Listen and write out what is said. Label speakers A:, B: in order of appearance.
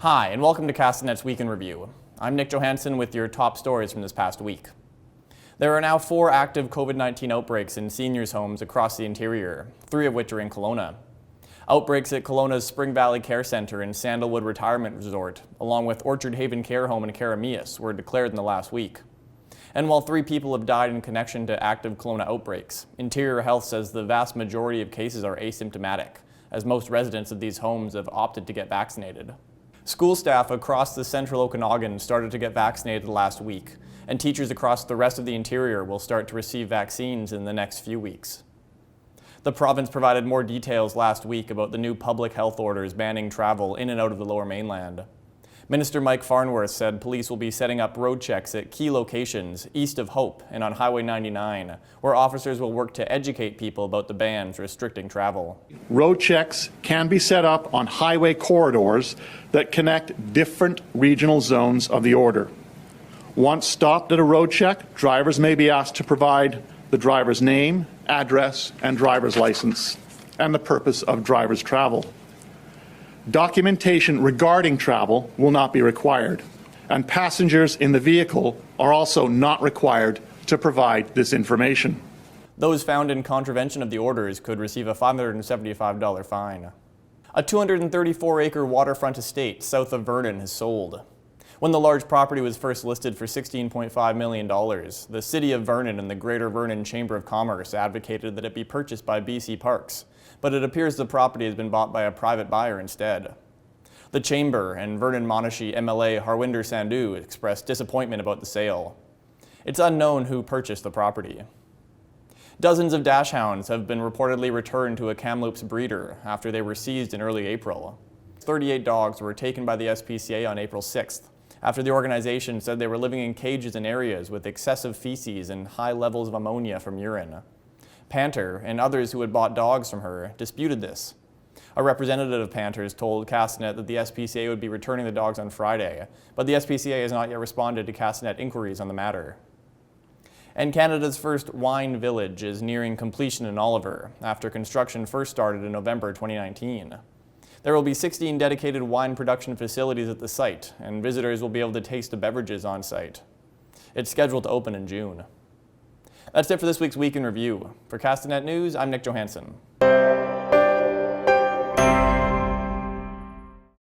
A: Hi, and welcome to Castanet's Week in Review. I'm Nich Johansen with your top stories from this past week. There are now 4 active COVID-19 outbreaks in seniors' homes across the interior, 3 of which are in Kelowna. Outbreaks at Kelowna's Spring Valley Care Centre and Sandalwood Retirement Resort, along with Orchard Haven Care Home in Karamias, were declared in the last week. And while 3 people have died in connection to active Kelowna outbreaks, Interior Health says the vast majority of cases are asymptomatic, as most residents of these homes have opted to get vaccinated. School staff across the central Okanagan started to get vaccinated last week, and teachers across the rest of the interior will start to receive vaccines in the next few weeks. The province provided more details last week about the new public health orders banning travel in and out of the Lower Mainland. Minister Mike Farnworth said police will be setting up road checks at key locations east of Hope and on Highway 99, where officers will work to educate people about the bans restricting travel.
B: Road checks can be set up on highway corridors that connect different regional zones of the order. Once stopped at a road check, drivers may be asked to provide the driver's name, address, and driver's license, and the purpose of driver's travel. Documentation regarding travel will not be required, and passengers in the vehicle are also not required to provide this information.
A: Those found in contravention of the orders could receive a $575 fine. A 234-acre waterfront estate south of Vernon has sold. When the large property was first listed for $16.5 million, the City of Vernon and the Greater Vernon Chamber of Commerce advocated that it be purchased by BC Parks, but it appears the property has been bought by a private buyer instead. The Chamber and Vernon-Monashee MLA Harwinder Sandhu expressed disappointment about the sale. It's unknown who purchased the property. Dozens of dash hounds have been reportedly returned to a Kamloops breeder after they were seized in early April. 38 dogs were taken by the SPCA on April 6th, after the organization said they were living in cages in areas with excessive feces and high levels of ammonia from urine. Panther and others who had bought dogs from her disputed this. A representative of Panther's told Castanet that the SPCA would be returning the dogs on Friday, but the SPCA has not yet responded to Castanet inquiries on the matter. And Canada's first wine village is nearing completion in Oliver, after construction first started in November 2019. There will be 16 dedicated wine production facilities at the site, and visitors will be able to taste the beverages on site. It's scheduled to open in June. That's it for this week's Week in Review. For Castanet News, I'm Nich Johansen.